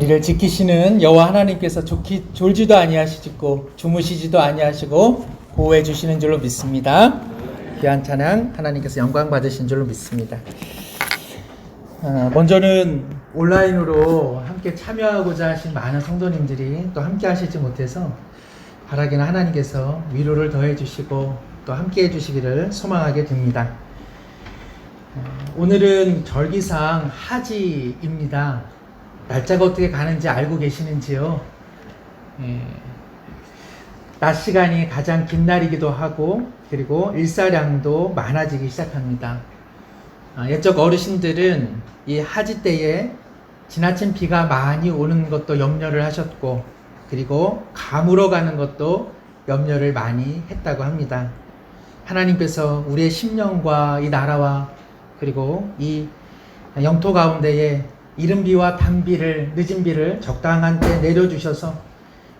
우리를 지키시는 여호와 하나님께서 졸지도 아니하시고 주무시지도 아니하시고 보호해 주시는 줄로 믿습니다. 귀한 찬양 하나님께서 영광 받으신 줄로 믿습니다. 먼저는 온라인으로 함께 참여하고자 하신 많은 성도님들이 또 함께 하시지 못해서 바라기는 하나님께서 위로를 더해 주시고 또 함께 해 주시기를 소망하게 됩니다. 오늘은 절기상 하지입니다. 날짜가 어떻게 가는지 알고 계시는지요? 낮 시간이 가장 긴 날이기도 하고 그리고 일사량도 많아지기 시작합니다. 옛적 어르신들은 이 하지 때에 지나친 비가 많이 오는 것도 염려를 하셨고 그리고 가물어 가는 것도 염려를 많이 했다고 합니다. 하나님께서 우리의 심령과 이 나라와 그리고 이 영토 가운데에 이른 비와 단비를 늦은 비를 적당한 때 내려주셔서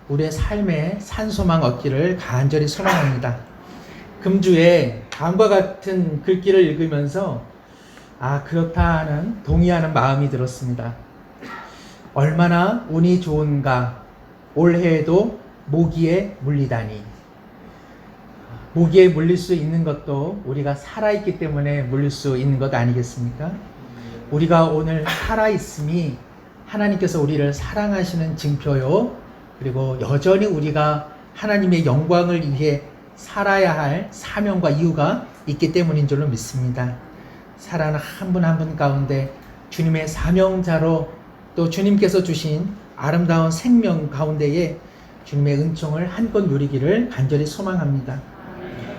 우리의 삶에 산소망 얻기를 간절히 소망합니다. 금주에 다음과 같은 글귀를 읽으면서 그렇다 하는 동의하는 마음이 들었습니다. 얼마나 운이 좋은가 올해에도 모기에 물리다니. 모기에 물릴 수 있는 것도 우리가 살아있기 때문에 물릴 수 있는 것 아니겠습니까? 우리가 오늘 살아있음이 하나님께서 우리를 사랑하시는 증표요. 그리고 여전히 우리가 하나님의 영광을 위해 살아야 할 사명과 이유가 있기 때문인 줄로 믿습니다. 살아가는 한 분 한 분 가운데 주님의 사명자로 또 주님께서 주신 아름다운 생명 가운데에 주님의 은총을 한껏 누리기를 간절히 소망합니다.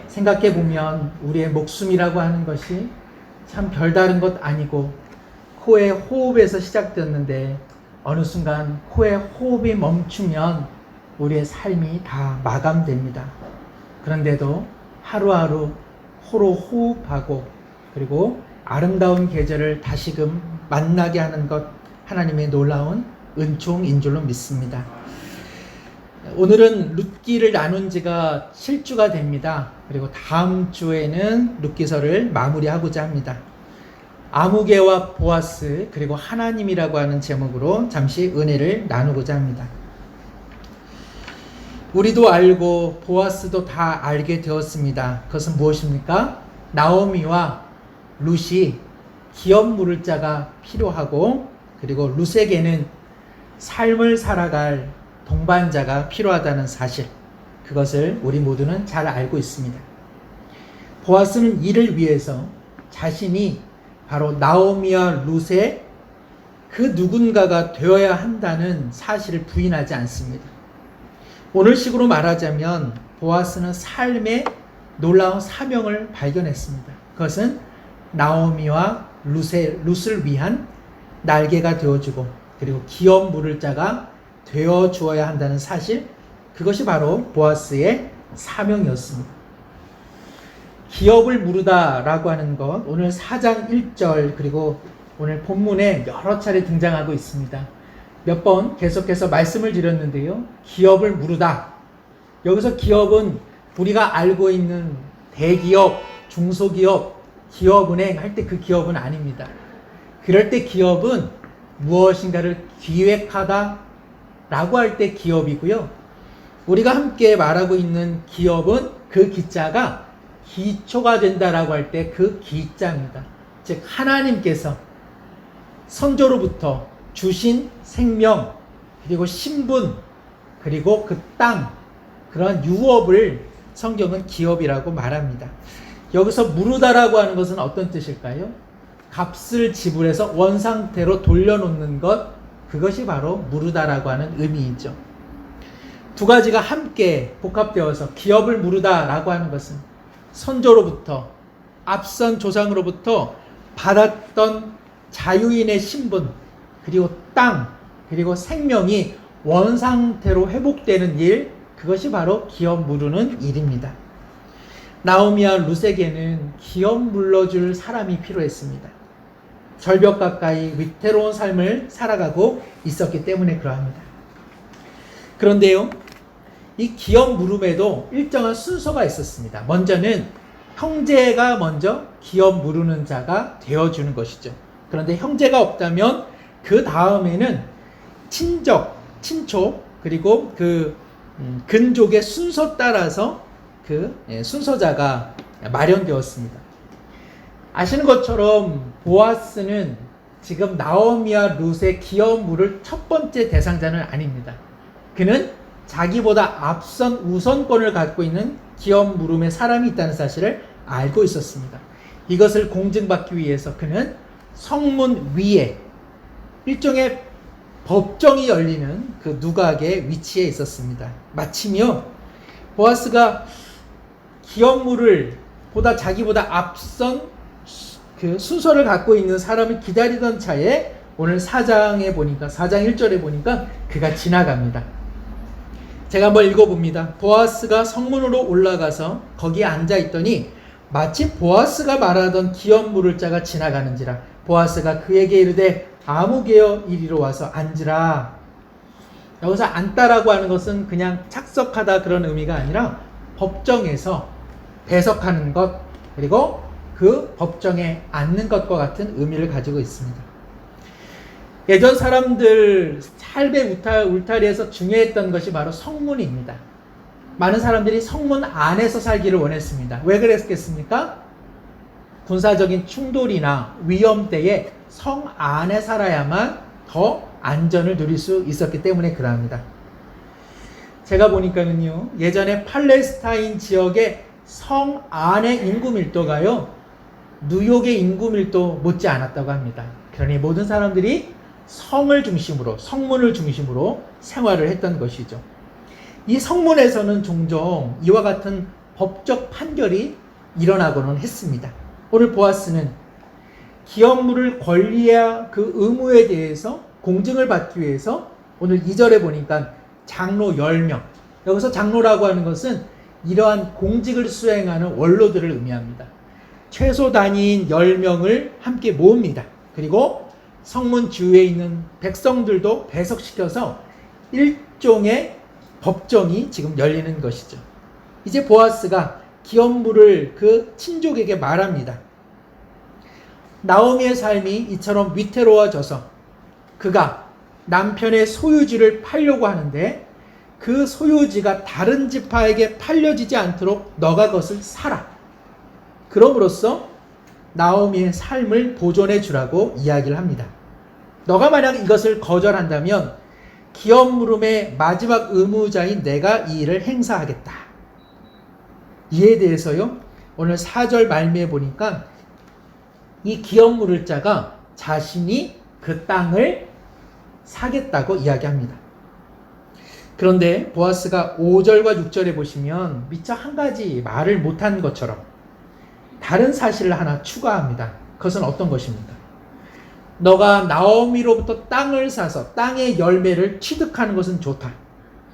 생각해 보면 우리의 목숨이라고 하는 것이 참 별다른 것 아니고 코의 호흡에서 시작되었는데 어느 순간 코의 호흡이 멈추면 우리의 삶이 다 마감됩니다. 그런데도 하루하루 호로 호흡하고 그리고 아름다운 계절을 다시금 만나게 하는 것 하나님의 놀라운 은총인 줄로 믿습니다. 오늘은 룻기를 나눈 지가 7주가 됩니다. 그리고 다음 주에는 룻기서를 마무리하고자 합니다. 아무개와 보아스 그리고 하나님이라고 하는 제목으로 잠시 은혜를 나누고자 합니다. 우리도 알고 보아스도 다 알게 되었습니다. 그것은 무엇입니까? 나오미와 룻이 기업 물을 자가 필요하고 그리고 룻에게는 삶을 살아갈 동반자가 필요하다는 사실, 그것을 우리 모두는 잘 알고 있습니다. 보아스는 이를 위해서 자신이 바로 나오미와 룻의 그 누군가가 되어야 한다는 사실을 부인하지 않습니다. 오늘식으로 말하자면 보아스는 삶의 놀라운 사명을 발견했습니다. 그것은 나오미와 룻을 위한 날개가 되어주고 그리고 기업 물을 자가 되어 주어야 한다는 사실, 그것이 바로 보아스의 사명이었습니다. 기업을 물으다 라고 하는 것, 오늘 4장 1절 그리고 오늘 본문에 여러 차례 등장하고 있습니다. 몇 번 계속해서 말씀을 드렸는데요. 기업을 물으다. 여기서 기업은 우리가 알고 있는 대기업, 중소기업, 기업은행 할 때 그 기업은 아닙니다. 그럴 때 기업은 무엇인가를 기획하다 라고 할 때 기업이고요. 우리가 함께 말하고 있는 기업은 그 기자가 기초가 된다라고 할 때 그 기자입니다. 즉 하나님께서 선조로부터 주신 생명 그리고 신분 그리고 그 땅, 그런 유업을 성경은 기업이라고 말합니다. 여기서 무르다라고 하는 것은 어떤 뜻일까요? 값을 지불해서 원상태로 돌려놓는 것, 그것이 바로 무르다라고 하는 의미이죠. 두 가지가 함께 복합되어서 기업을 무르다라고 하는 것은 선조로부터, 앞선 조상으로부터 받았던 자유인의 신분, 그리고 땅, 그리고 생명이 원상태로 회복되는 일, 그것이 바로 기업 무르는 일입니다. 나오미와 룻에게는 기업 물러줄 사람이 필요했습니다. 절벽 가까이 위태로운 삶을 살아가고 있었기 때문에 그러합니다. 그런데요, 이 기업 물음에도 일정한 순서가 있었습니다. 먼저는 형제가 먼저 기업 무르는 자가 되어주는 것이죠. 그런데 형제가 없다면 그 다음에는 친족, 그리고 그 근족의 순서 따라서 순서자가 마련되었습니다. 아시는 것처럼 보아스는 지금 나오미와 룻의 기업 물을 첫 번째 대상자는 아닙니다. 그는 자기보다 앞선 우선권을 갖고 있는 기업 물음의 사람이 있다는 사실을 알고 있었습니다. 이것을 공증받기 위해서 그는 성문 위에 일종의 법정이 열리는 그 누각의 위치에 있었습니다. 마침요 보아스가 기업물을 보다 자기보다 앞선 그 순서를 갖고 있는 사람을 기다리던 차에 오늘 4장 1절에 보니까 그가 지나갑니다. 제가 한번 읽어봅니다. 보아스가 성문으로 올라가서 거기에 앉아 있더니 마치 보아스가 말하던 기업 물을 자가 지나가는지라. 보아스가 그에게 이르되 아무개여 이리로 와서 앉으라. 여기서 앉다라고 하는 것은 그냥 착석하다 그런 의미가 아니라 법정에서 배석하는 것, 그리고 그 법정에 앉는 것과 같은 의미를 가지고 있습니다. 예전 사람들 삶의 울타리에서 중요했던 것이 바로 성문입니다. 많은 사람들이 성문 안에서 살기를 원했습니다. 왜 그랬겠습니까? 군사적인 충돌이나 위험 때에 성 안에 살아야만 더 안전을 누릴 수 있었기 때문에 그럽니다. 제가 보니까는요, 예전에 팔레스타인 지역의 성 안의 인구 밀도가요, 뉴욕의 인구 밀도 못지 않았다고 합니다. 그러니 모든 사람들이 성을 중심으로, 성문을 중심으로 생활을 했던 것이죠. 이 성문에서는 종종 이와 같은 법적 판결이 일어나고는 했습니다. 오늘 보아스는 기업물을 권리와 그 의무에 대해서 공증을 받기 위해서 오늘 2절에 보니까 장로 10명, 여기서 장로라고 하는 것은 이러한 공직을 수행하는 원로들을 의미합니다. 최소 단위인 10명을 함께 모읍니다. 그리고 성문 주위에 있는 백성들도 배석시켜서 일종의 법정이 지금 열리는 것이죠. 이제 보아스가 기업물을 그 친족에게 말합니다. 나오미의 삶이 이처럼 위태로워져서 그가 남편의 소유지를 팔려고 하는데 그 소유지가 다른 지파에게 팔려지지 않도록 너가 그것을 사라. 그럼으로써 나오미의 삶을 보존해 주라고 이야기를 합니다. 너가 만약 이것을 거절한다면 기업 물음의 마지막 의무자인 내가 이 일을 행사하겠다. 이에 대해서요, 오늘 4절 말미에 보니까 이 기업 물을 자가 자신이 그 땅을 사겠다고 이야기합니다. 그런데 보아스가 5절과 6절에 보시면 미처 한 가지 말을 못한 것처럼 다른 사실을 하나 추가합니다. 그것은 어떤 것입니까? 너가 나오미로부터 땅을 사서 땅의 열매를 취득하는 것은 좋다.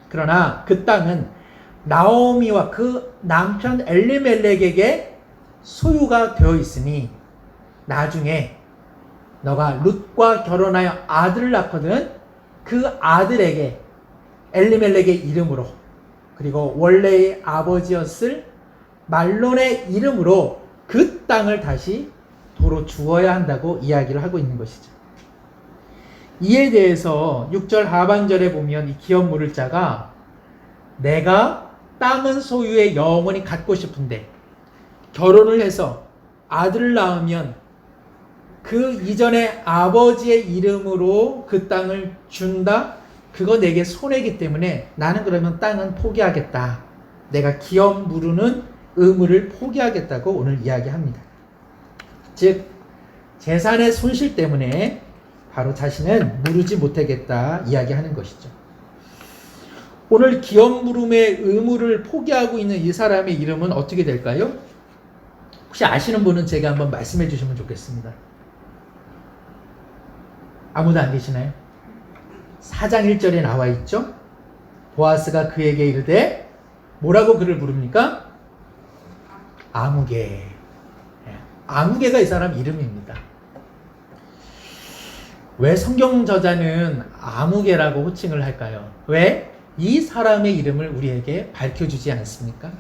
그러나 그 땅은 나오미와 그 남편 엘리멜렉에게 소유가 되어 있으니 나중에 너가 룻과 결혼하여 아들을 낳거든 그 아들에게 엘리멜렉의 이름으로, 그리고 원래의 아버지였을 말론의 이름으로 그 땅을 다시 도로 주어야 한다고 이야기를 하고 있는 것이죠. 이에 대해서 6절 하반절에 보면 이 기업 물을 자가 내가 땅은 소유의 영원히 갖고 싶은데 결혼을 해서 아들을 낳으면 그 이전에 아버지의 이름으로 그 땅을 준다? 그거 내게 손해이기 때문에 나는 그러면 땅은 포기하겠다. 내가 기업 물으는 의무를 포기하겠다고 오늘 이야기합니다. 즉 재산의 손실 때문에 바로 자신은 무르지 못하겠다 이야기하는 것이죠. 오늘 기업 물음의 의무를 포기하고 있는 이 사람의 이름은 어떻게 될까요? 혹시 아시는 분은 제가 한번 말씀해 주시면 좋겠습니다. 아무도 안 계시나요? 4장 1절에 나와 있죠. 보아스가 그에게 이르되 뭐라고 그를 부릅니까? 아무개. 아무개가 이 사람 이름입니다. 왜 성경 저자는 아무개라고 호칭을 할까요? 왜? 이 사람의 이름을 우리에게 밝혀주지 않습니까?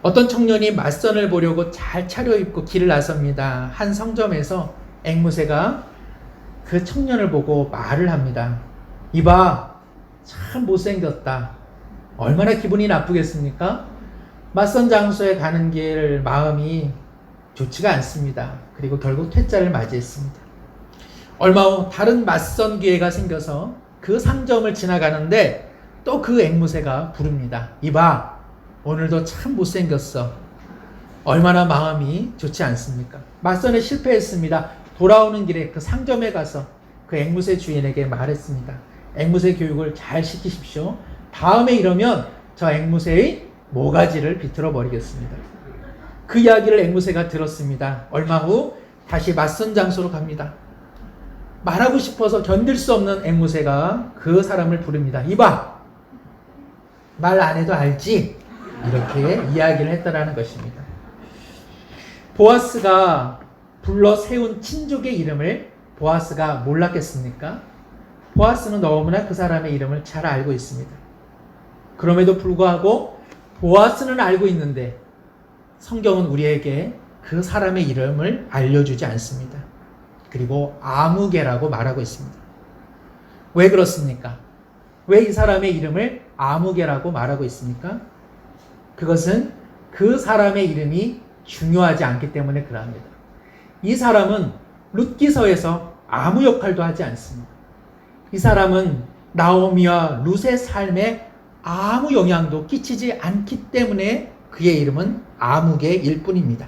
어떤 청년이 맞선을 보려고 잘 차려입고 길을 나섭니다. 한 성점에서 앵무새가 그 청년을 보고 말을 합니다. 이봐, 참 못생겼다. 얼마나 기분이 나쁘겠습니까? 맞선 장소에 가는 길 마음이 좋지가 않습니다. 그리고 결국 퇴짜를 맞이했습니다. 얼마 후 다른 맞선 기회가 생겨서 그 상점을 지나가는데 또 그 앵무새가 부릅니다. 이봐, 오늘도 참 못생겼어. 얼마나 마음이 좋지 않습니까? 맞선에 실패했습니다. 돌아오는 길에 그 상점에 가서 그 앵무새 주인에게 말했습니다. 앵무새 교육을 잘 시키십시오. 다음에 이러면 저 앵무새의 모가지를 비틀어 버리겠습니다. 그 이야기를 앵무새가 들었습니다. 얼마 후 다시 맞선 장소로 갑니다. 말하고 싶어서 견딜 수 없는 앵무새가 그 사람을 부릅니다. 이봐, 말 안 해도 알지? 이렇게 이야기를 했다라는 것입니다. 보아스가 불러 세운 친족의 이름을 보아스가 몰랐겠습니까? 보아스는 너무나 그 사람의 이름을 잘 알고 있습니다. 그럼에도 불구하고 보아스는 알고 있는데 성경은 우리에게 그 사람의 이름을 알려주지 않습니다. 그리고 아무개라고 말하고 있습니다. 왜 그렇습니까? 왜 이 사람의 이름을 아무개라고 말하고 있습니까? 그것은 그 사람의 이름이 중요하지 않기 때문에 그럽니다. 이 사람은 룻기서에서 아무 역할도 하지 않습니다. 이 사람은 나오미와 룻의 삶에 아무 영향도 끼치지 않기 때문에 그의 이름은 아무개일 뿐입니다.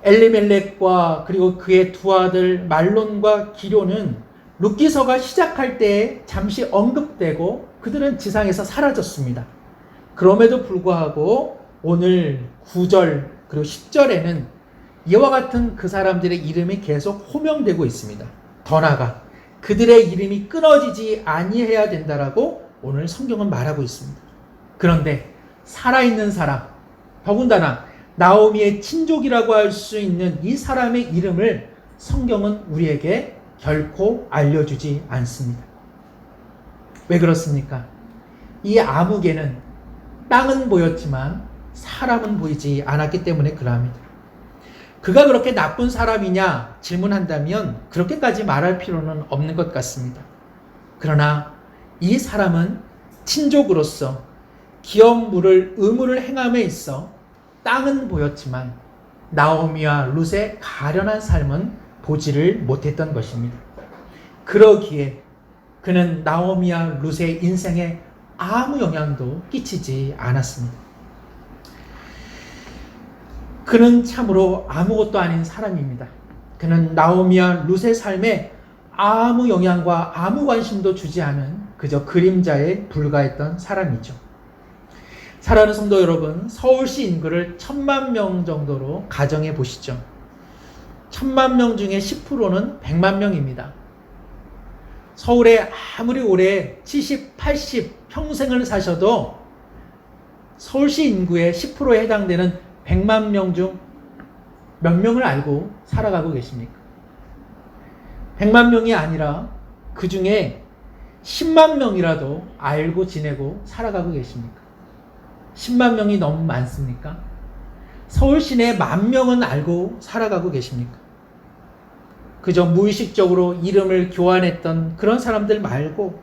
엘리멜렉과 그리고 그의 두 아들 말론과 기료는 룻기서가 시작할 때 잠시 언급되고 그들은 지상에서 사라졌습니다. 그럼에도 불구하고 오늘 9절 그리고 10절에는 이와 같은 그 사람들의 이름이 계속 호명되고 있습니다. 더 나아가 그들의 이름이 끊어지지 아니해야 된다라고 오늘 성경은 말하고 있습니다. 그런데 살아있는 사람, 더군다나 나오미의 친족이라고 할 수 있는 이 사람의 이름을 성경은 우리에게 결코 알려주지 않습니다. 왜 그렇습니까? 이 아무개는 땅은 보였지만 사람은 보이지 않았기 때문에 그러합니다. 그가 그렇게 나쁜 사람이냐 질문한다면 그렇게까지 말할 필요는 없는 것 같습니다. 그러나 이 사람은 친족으로서 기업 물을 의무를 행함에 있어 땅은 보였지만 나오미와 룻의 가련한 삶은 보지를 못했던 것입니다. 그러기에 그는 나오미와 룻의 인생에 아무 영향도 끼치지 않았습니다. 그는 참으로 아무것도 아닌 사람입니다. 그는 나오미와 룻의 삶에 아무 영향과 아무 관심도 주지 않은 그저 그림자에 불과했던 사람이죠. 사랑하는 성도 여러분, 서울시 인구를 1000만 명 정도로 가정해 보시죠. 1000만 명 중에 10%는 100만 명입니다. 서울에 아무리 오래 70, 80 평생을 사셔도 서울시 인구의 10%에 해당되는 100만 명 중 몇 명을 알고 살아가고 계십니까? 100만 명이 아니라 그 중에 10만 명이라도 알고 지내고 살아가고 계십니까? 10만 명이 너무 많습니까? 서울 시내 10,000명은 알고 살아가고 계십니까? 그저 무의식적으로 이름을 교환했던 그런 사람들 말고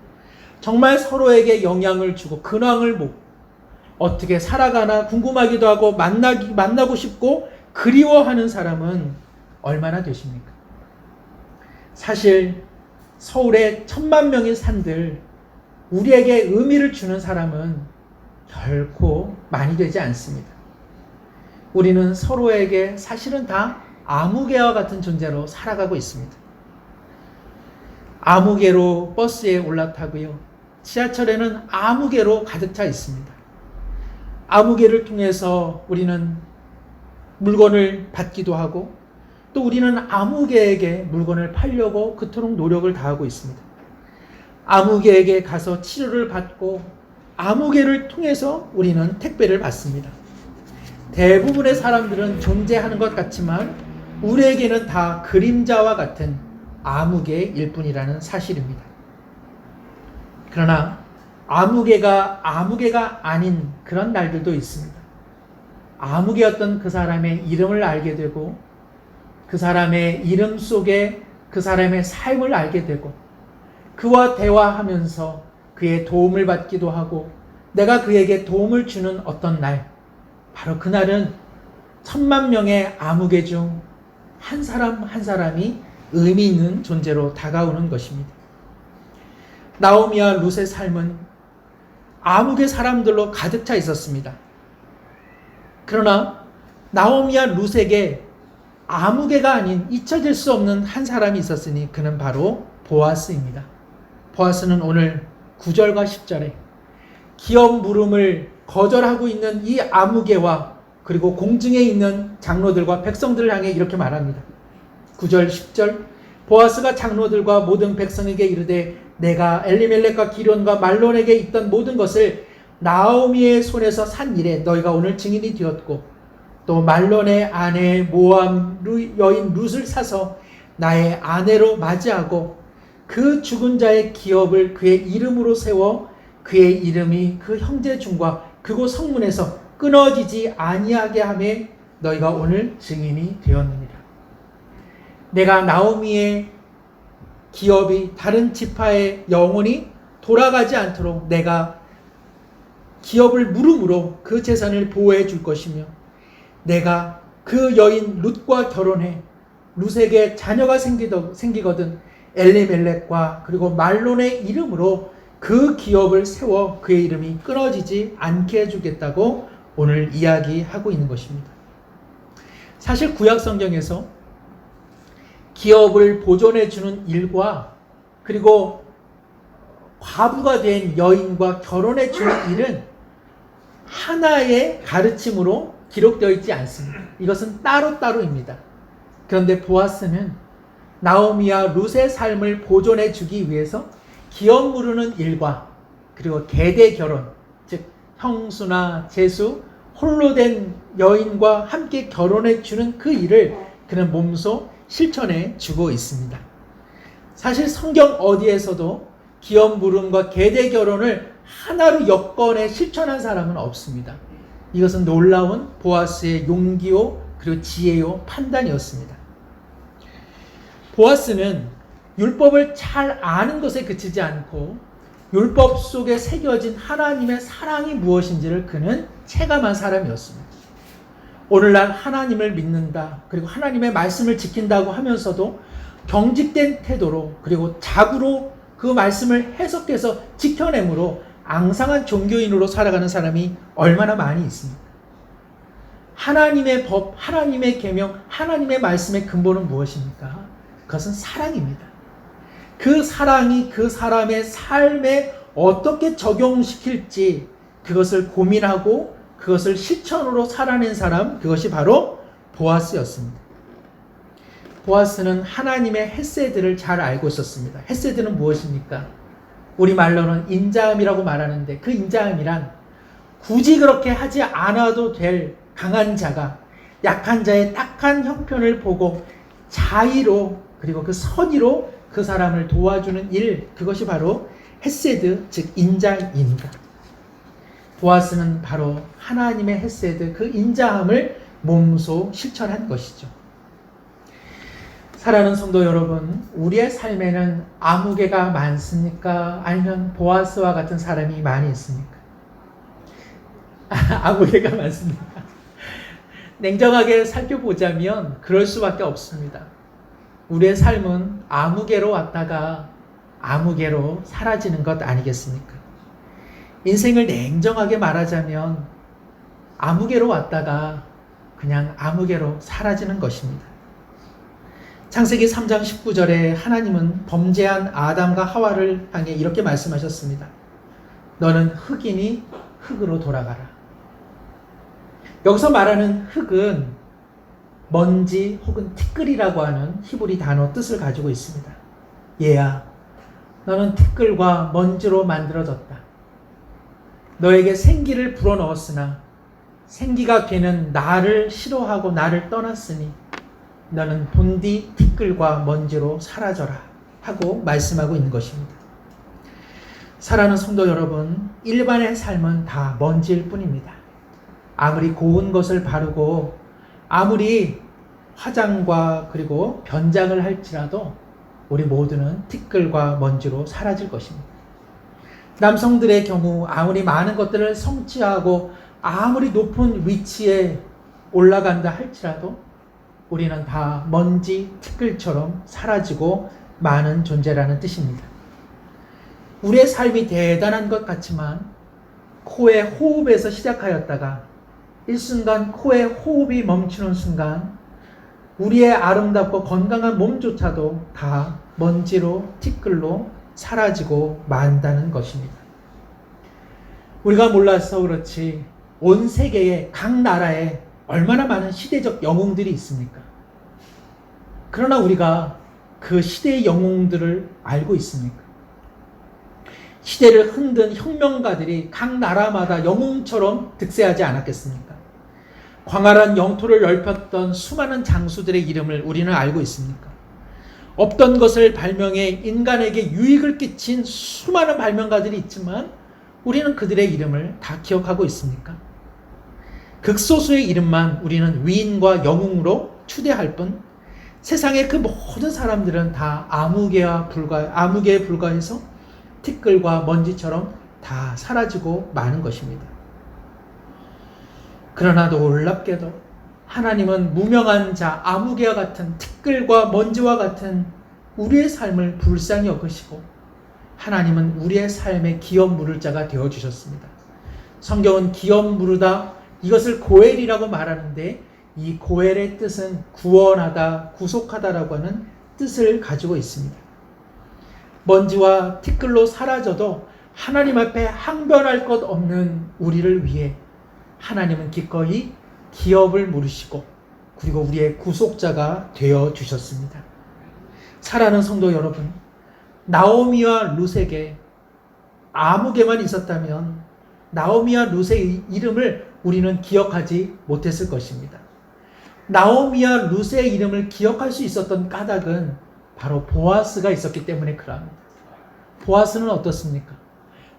정말 서로에게 영향을 주고 근황을 보고 어떻게 살아가나 궁금하기도 하고 만나고 싶고 그리워하는 사람은 얼마나 되십니까? 사실 서울에 1000만 명이 산들 우리에게 의미를 주는 사람은 결코 많이 되지 않습니다. 우리는 서로에게 사실은 다 아무개와 같은 존재로 살아가고 있습니다. 아무개로 버스에 올라타고요. 지하철에는 아무개로 가득 차 있습니다. 아무개를 통해서 우리는 물건을 받기도 하고 또 우리는 아무개에게 물건을 팔려고 그토록 노력을 다하고 있습니다. 아무개에게 가서 치료를 받고 아무개를 통해서 우리는 택배를 받습니다. 대부분의 사람들은 존재하는 것 같지만 우리에게는 다 그림자와 같은 아무개일 뿐이라는 사실입니다. 그러나 아무개가 아닌 그런 날들도 있습니다. 아무개였던 그 사람의 이름을 알게 되고 그 사람의 이름 속에 그 사람의 삶을 알게 되고 그와 대화하면서 그의 도움을 받기도 하고 내가 그에게 도움을 주는 어떤 날, 바로 그날은 10,000명의 아무개 중 한 사람 한 사람이 의미 있는 존재로 다가오는 것입니다. 나오미와 룻의 삶은 아무개 사람들로 가득 차 있었습니다. 그러나 나오미와 룻에게 아무개가 아닌 잊혀질 수 없는 한 사람이 있었으니 그는 바로 보아스입니다. 보아스는 오늘 9절과 10절에 기업 물음을 거절하고 있는 이 아무개와 그리고 공중에 있는 장로들과 백성들을 향해 이렇게 말합니다. 9절 10절 보아스가 장로들과 모든 백성에게 이르되 내가 엘리멜렉과 기론과 말론에게 있던 모든 것을 나오미의 손에서 산 일에 너희가 오늘 증인이 되었고 또 말론의 아내 모압 여인 룻을 사서 나의 아내로 맞이하고 그 죽은 자의 기업을 그의 이름으로 세워 그의 이름이 그 형제 중과 그곳 성문에서 끊어지지 아니하게 하매 너희가 오늘 증인이 되었느니라. 내가 나오미의 기업이 다른 지파에 영원히 돌아가지 않도록 내가 기업을 물음으로 그 재산을 보호해 줄 것이며 내가 그 여인 룻과 결혼해 룻에게 자녀가 생기거든 엘리멜렉과 그리고 말론의 이름으로 그 기업을 세워 그의 이름이 끊어지지 않게 해주겠다고 오늘 이야기하고 있는 것입니다. 사실 구약 성경에서 기업을 보존해 주는 일과 그리고 과부가 된 여인과 결혼해 주는 일은 하나의 가르침으로 기록되어 있지 않습니다. 이것은 따로따로입니다. 그런데 보아스는 나오미와 룻의 삶을 보존해 주기 위해서 기업 무르는 일과 그리고 계대 결혼, 즉 형수나 제수, 홀로 된 여인과 함께 결혼해 주는 그 일을 그는 몸소 실천해 주고 있습니다. 사실 성경 어디에서도 기업 무름과 계대 결혼을 하나로 엮어내 실천한 사람은 없습니다. 이것은 놀라운 보아스의 용기요 그리고 지혜요 판단이었습니다. 보아스는 율법을 잘 아는 것에 그치지 않고 율법 속에 새겨진 하나님의 사랑이 무엇인지를 그는 체감한 사람이었습니다. 오늘날 하나님을 믿는다 그리고 하나님의 말씀을 지킨다고 하면서도 경직된 태도로 그리고 자구로 그 말씀을 해석해서 지켜내므로 앙상한 종교인으로 살아가는 사람이 얼마나 많이 있습니까? 하나님의 법, 하나님의 계명, 하나님의 말씀의 근본은 무엇입니까? 그것은 사랑입니다. 그 사랑이 그 사람의 삶에 어떻게 적용시킬지 그것을 고민하고 그것을 실천으로 살아낸 사람, 그것이 바로 보아스였습니다. 보아스는 하나님의 헤세드를 잘 알고 있었습니다. 헤세드는 무엇입니까? 우리말로는 인자함이라고 말하는데 그 인자함이란 굳이 그렇게 하지 않아도 될 강한 자가 약한 자의 딱한 형편을 보고 자의로 그리고 그 선의로 그 사람을 도와주는 일, 그것이 바로 헤세드, 즉 인자입니다. 보아스는 바로 하나님의 헤세드, 그 인자함을 몸소 실천한 것이죠. 사랑하는 성도 여러분, 우리의 삶에는 아무개가 많습니까? 아니면 보아스와 같은 사람이 많이 있습니까? 아무개가 많습니다. 냉정하게 살펴보자면 그럴 수밖에 없습니다. 우리의 삶은 아무개로 왔다가 아무개로 사라지는 것 아니겠습니까? 인생을 냉정하게 말하자면 아무개로 왔다가 그냥 아무개로 사라지는 것입니다. 창세기 3장 19절에 하나님은 범죄한 아담과 하와를 향해 이렇게 말씀하셨습니다. 너는 흙이니 흙으로 돌아가라. 여기서 말하는 흙은 먼지 혹은 티끌이라고 하는 히브리 단어 뜻을 가지고 있습니다. 얘야, 너는 티끌과 먼지로 만들어졌다. 너에게 생기를 불어넣었으나 생기가 걔는 나를 싫어하고 나를 떠났으니 너는 본디 티끌과 먼지로 사라져라 하고 말씀하고 있는 것입니다. 사랑하는 성도 여러분, 일반의 삶은 다 먼지일 뿐입니다. 아무리 고운 것을 바르고 아무리 화장과 그리고 변장을 할지라도 우리 모두는 티끌과 먼지로 사라질 것입니다. 남성들의 경우 아무리 많은 것들을 성취하고 아무리 높은 위치에 올라간다 할지라도 우리는 다 먼지, 티끌처럼 사라지고 마는 존재라는 뜻입니다. 우리의 삶이 대단한 것 같지만 코의 호흡에서 시작하였다가 일순간 코의 호흡이 멈추는 순간 우리의 아름답고 건강한 몸조차도 다 먼지로, 티끌로 사라지고 만다는 것입니다. 우리가 몰라서 그렇지 온 세계의 각 나라에 얼마나 많은 시대적 영웅들이 있습니까? 그러나 우리가 그 시대의 영웅들을 알고 있습니까? 시대를 흔든 혁명가들이 각 나라마다 영웅처럼 득세하지 않았겠습니까? 광활한 영토를 넓혔던 수많은 장수들의 이름을 우리는 알고 있습니까? 없던 것을 발명해 인간에게 유익을 끼친 수많은 발명가들이 있지만 우리는 그들의 이름을 다 기억하고 있습니까? 극소수의 이름만 우리는 위인과 영웅으로 추대할 뿐 세상의 그 모든 사람들은 다 아무개에 불과해서 티끌과 먼지처럼 다 사라지고 마는 것입니다. 그러나 놀랍게도 하나님은 무명한 자, 아무개와 같은 티끌과 먼지와 같은 우리의 삶을 불쌍히 여기시고 하나님은 우리의 삶에 기업 물을 자가 되어주셨습니다. 성경은 기업 물으다 이것을 고엘이라고 말하는데 이 고엘의 뜻은 구원하다, 구속하다라고 하는 뜻을 가지고 있습니다. 먼지와 티끌로 사라져도 하나님 앞에 항변할 것 없는 우리를 위해 하나님은 기꺼이 기업을 물으시고 그리고 우리의 구속자가 되어 주셨습니다. 사랑하는 성도 여러분, 나오미와 룻에게 아무개만 있었다면 나오미와 룻의 이름을 우리는 기억하지 못했을 것입니다. 나오미와 룻의 이름을 기억할 수 있었던 까닭은 바로 보아스가 있었기 때문에 그럽니다. 보아스는 어떻습니까?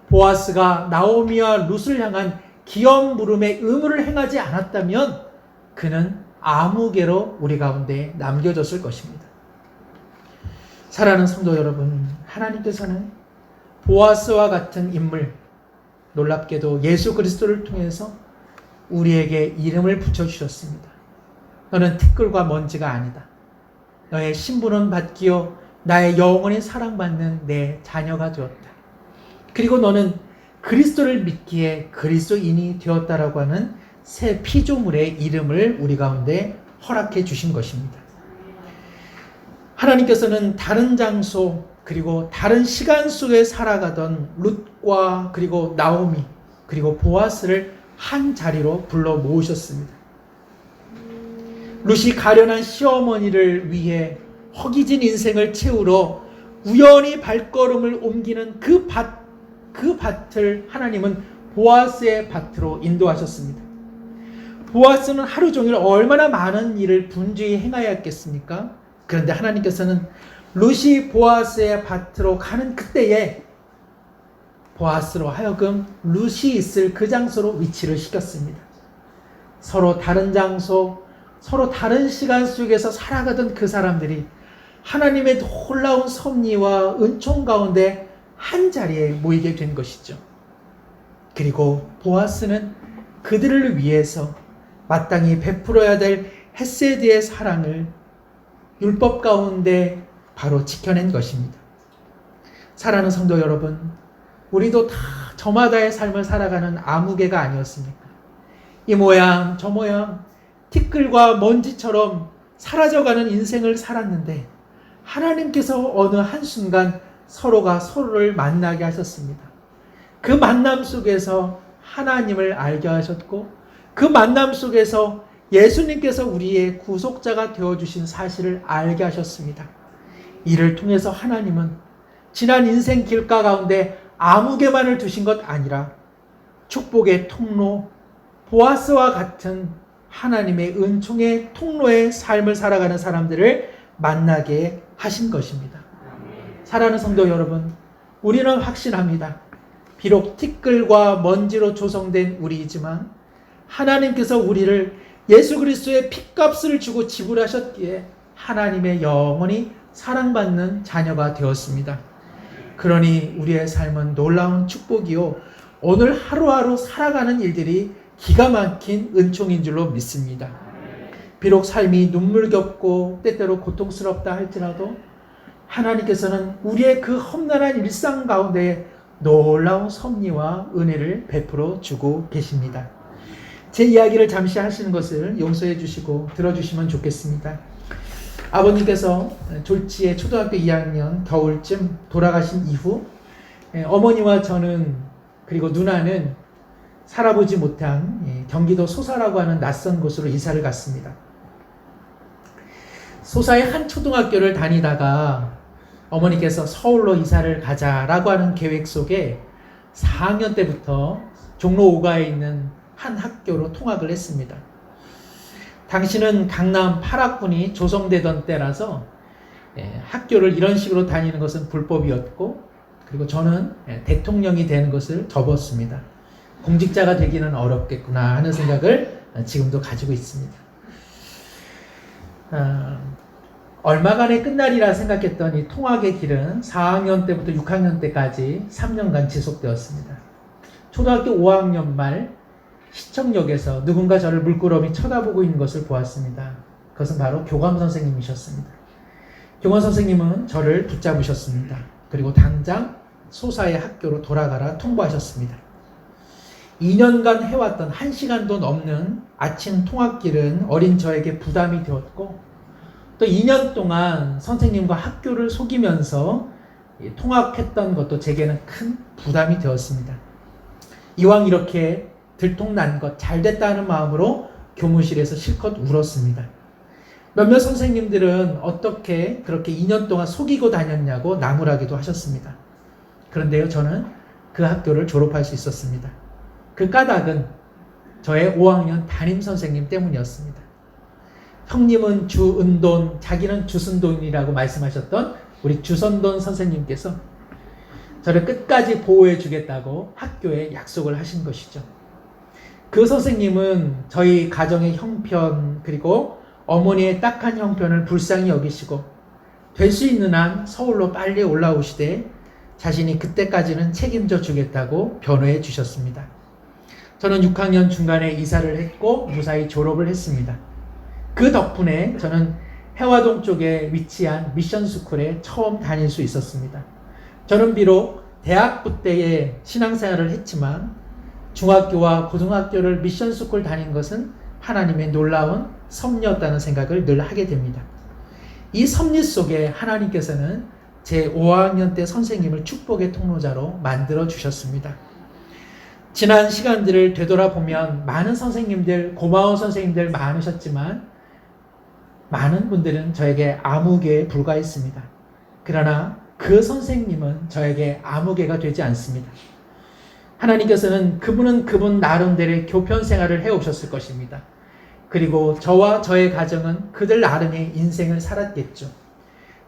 보아스가 나오미와 룻을 향한 기업 물음의 의무를 행하지 않았다면 그는 아무개로 우리 가운데 남겨졌을 것입니다. 사랑하는 성도 여러분, 하나님께서는 보아스와 같은 인물, 놀랍게도 예수 그리스도를 통해서 우리에게 이름을 붙여주셨습니다. 너는 티끌과 먼지가 아니다. 너의 신분은 받기요 나의 영원히 사랑받는 내 자녀가 되었다. 그리고 너는 그리스도를 믿기에 그리스도인이 되었다라고 하는 새 피조물의 이름을 우리 가운데 허락해 주신 것입니다. 하나님께서는 다른 장소 그리고 다른 시간 속에 살아가던 룻과 그리고 나오미 그리고 보아스를 한 자리로 불러 모으셨습니다. 룻이 가련한 시어머니를 위해 허기진 인생을 채우러 우연히 발걸음을 옮기는 그 밭을 하나님은 보아스의 밭으로 인도하셨습니다. 보아스는 하루 종일 얼마나 많은 일을 분주히 행하여 했겠습니까? 그런데 하나님께서는 룻이 보아스의 밭으로 가는 그때에 보아스로 하여금 룻이 있을 그 장소로 위치를 시켰습니다. 서로 다른 장소, 서로 다른 시간 속에서 살아가던 그 사람들이 하나님의 놀라운 섭리와 은총 가운데 한 자리에 모이게 된 것이죠. 그리고 보아스는 그들을 위해서 마땅히 베풀어야 될 헤세드의 사랑을 율법 가운데 바로 지켜낸 것입니다. 사랑하는 성도 여러분, 우리도 다 저마다의 삶을 살아가는 아무개가 아니었습니까? 이 모양 저 모양 티끌과 먼지처럼 사라져가는 인생을 살았는데 하나님께서 어느 한순간 서로가 서로를 만나게 하셨습니다. 그 만남 속에서 하나님을 알게 하셨고 그 만남 속에서 예수님께서 우리의 구속자가 되어주신 사실을 알게 하셨습니다. 이를 통해서 하나님은 지난 인생 길가 가운데 아무개만을 두신 것 아니라 축복의 통로, 보아스와 같은 하나님의 은총의 통로의 삶을 살아가는 사람들을 만나게 하신 것입니다. 사랑하는 성도 여러분, 우리는 확신합니다. 비록 티끌과 먼지로 조성된 우리이지만 하나님께서 우리를 예수 그리스도의 핏값을 주고 지불하셨기에 하나님의 영원히 사랑받는 자녀가 되었습니다. 그러니 우리의 삶은 놀라운 축복이요. 오늘 하루하루 살아가는 일들이 기가 막힌 은총인 줄로 믿습니다. 비록 삶이 눈물겹고 때때로 고통스럽다 할지라도 하나님께서는 우리의 그 험난한 일상 가운데 놀라운 섭리와 은혜를 베풀어 주고 계십니다. 제 이야기를 잠시 하시는 것을 용서해 주시고 들어주시면 좋겠습니다. 아버님께서 졸지에 초등학교 2학년 겨울쯤 돌아가신 이후 어머니와 저는 그리고 누나는 살아보지 못한 경기도 소사라고 하는 낯선 곳으로 이사를 갔습니다. 소사의 한 초등학교를 다니다가 어머니께서 서울로 이사를 가자라고 하는 계획 속에 4학년 때부터 종로 5가에 있는 한 학교로 통학을 했습니다. 당시는 강남 8학군이 조성되던 때라서 학교를 이런 식으로 다니는 것은 불법이었고, 그리고 저는 대통령이 되는 것을 접었습니다. 공직자가 되기는 어렵겠구나 하는 생각을 지금도 가지고 있습니다. 얼마간에 끝나리라 생각했던 이 통학의 길은 4학년 때부터 6학년 때까지 3년간 지속되었습니다. 초등학교 5학년 말 시청역에서 누군가 저를 물끄러미 쳐다보고 있는 것을 보았습니다. 그것은 바로 교감 선생님이셨습니다. 교감 선생님은 저를 붙잡으셨습니다. 그리고 당장 소사의 학교로 돌아가라 통보하셨습니다. 2년간 해왔던 1시간도 넘는 아침 통학길은 어린 저에게 부담이 되었고, 또 2년 동안 선생님과 학교를 속이면서 통학했던 것도 제게는 큰 부담이 되었습니다. 이왕 이렇게 들통난 것 잘됐다는 마음으로 교무실에서 실컷 울었습니다. 몇몇 선생님들은 어떻게 그렇게 2년 동안 속이고 다녔냐고 나무라기도 하셨습니다. 그런데요, 저는 그 학교를 졸업할 수 있었습니다. 그 까닭은 저의 5학년 담임 선생님 때문이었습니다. 형님은 주은돈, 자기는 주순돈이라고 말씀하셨던 우리 주선돈 선생님께서 저를 끝까지 보호해 주겠다고 학교에 약속을 하신 것이죠. 그 선생님은 저희 가정의 형편, 그리고 어머니의 딱한 형편을 불쌍히 여기시고 될 수 있는 한 서울로 빨리 올라오시되 자신이 그때까지는 책임져 주겠다고 변호해 주셨습니다. 저는 6학년 중간에 이사를 했고 무사히 졸업을 했습니다. 그 덕분에 저는 해화동 쪽에 위치한 미션스쿨에 처음 다닐 수 있었습니다. 저는 비록 대학부 때에 신앙생활을 했지만 중학교와 고등학교를 미션스쿨 다닌 것은 하나님의 놀라운 섭리였다는 생각을 늘 하게 됩니다. 이 섭리 속에 하나님께서는 제 5학년 때 선생님을 축복의 통로자로 만들어 주셨습니다. 지난 시간들을 되돌아보면 많은 선생님들, 고마운 선생님들 많으셨지만 많은 분들은 저에게 아무개에 불과했습니다. 그러나 그 선생님은 저에게 아무개가 되지 않습니다. 하나님께서는 그분은 그분 나름대로의 교편 생활을 해오셨을 것입니다. 그리고 저와 저의 가정은 그들 나름의 인생을 살았겠죠.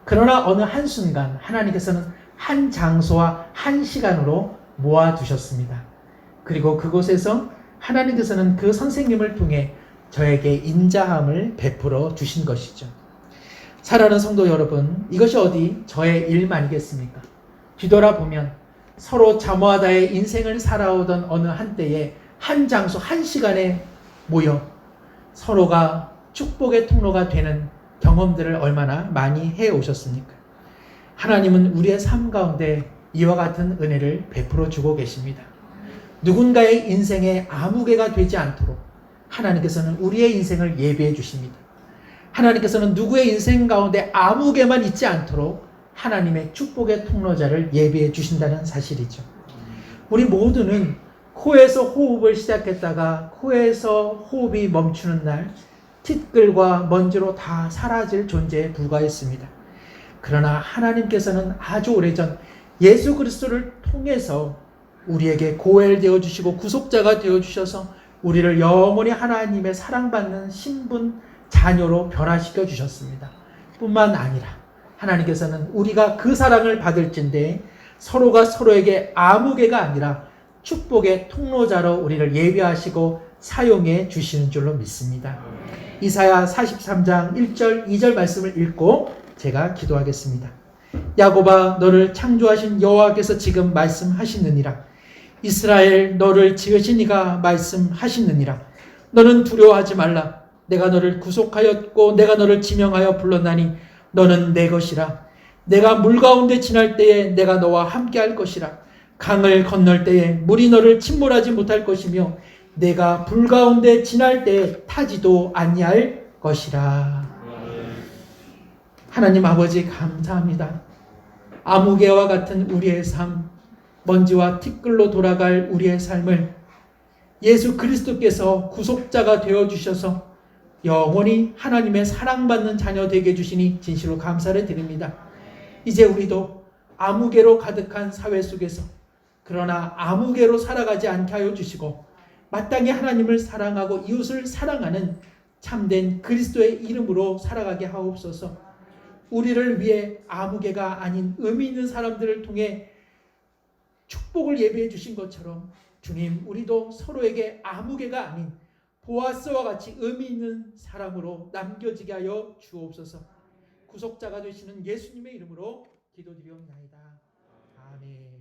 그러나 어느 한순간 하나님께서는 한 장소와 한 시간으로 모아두셨습니다. 그리고 그곳에서 하나님께서는 그 선생님을 통해 저에게 인자함을 베풀어 주신 것이죠. 사랑하는 성도 여러분, 이것이 어디 저의 일만이겠습니까? 뒤돌아보면 서로 자모하다의 인생을 살아오던 어느 한때에 한 장소 한 시간에 모여 서로가 축복의 통로가 되는 경험들을 얼마나 많이 해오셨습니까? 하나님은 우리의 삶 가운데 이와 같은 은혜를 베풀어 주고 계십니다. 누군가의 인생에 아무개가 되지 않도록 하나님께서는 우리의 인생을 예비해 주십니다. 하나님께서는 누구의 인생 가운데 아무개만 있지 않도록 하나님의 축복의 통로자를 예비해 주신다는 사실이죠. 우리 모두는 코에서 호흡을 시작했다가 코에서 호흡이 멈추는 날 티끌과 먼지로 다 사라질 존재에 불과했습니다. 그러나 하나님께서는 아주 오래전 예수 그리스도를 통해서 우리에게 고엘 되어주시고 구속자가 되어주셔서 우리를 영원히 하나님의 사랑받는 신분 자녀로 변화시켜 주셨습니다. 뿐만 아니라 하나님께서는 우리가 그 사랑을 받을진데 서로가 서로에게 아무개가 아니라 축복의 통로자로 우리를 예비하시고 사용해 주시는 줄로 믿습니다. 이사야 43장 1절 2절 말씀을 읽고 제가 기도하겠습니다. 야곱아, 너를 창조하신 여호와께서 지금 말씀하시느니라. 이스라엘, 너를 지으신 이가 말씀하시느니라. 너는 두려워하지 말라. 내가 너를 구속하였고 내가 너를 지명하여 불렀나니 너는 내 것이라. 내가 물 가운데 지날 때에 내가 너와 함께할 것이라. 강을 건널 때에 물이 너를 침몰하지 못할 것이며 내가 불 가운데 지날 때에 타지도 아니할 것이라. 하나님 아버지, 감사합니다. 아무개와 같은 우리의 삶, 먼지와 티끌로 돌아갈 우리의 삶을 예수 그리스도께서 구속자가 되어주셔서 영원히 하나님의 사랑받는 자녀 되게 해주시니 진실로 감사를 드립니다. 이제 우리도 아무개로 가득한 사회 속에서 그러나 아무개로 살아가지 않게 하여 주시고 마땅히 하나님을 사랑하고 이웃을 사랑하는 참된 그리스도의 이름으로 살아가게 하옵소서. 우리를 위해 아무개가 아닌 의미 있는 사람들을 통해 축복을 예비해 주신 것처럼 주님, 우리도 서로에게 아무개가 아닌 보아스와 같이 의미 있는 사람으로 남겨지게 하여 주옵소서. 구속자가 되시는 예수님의 이름으로 기도드리옵나이다. 아멘.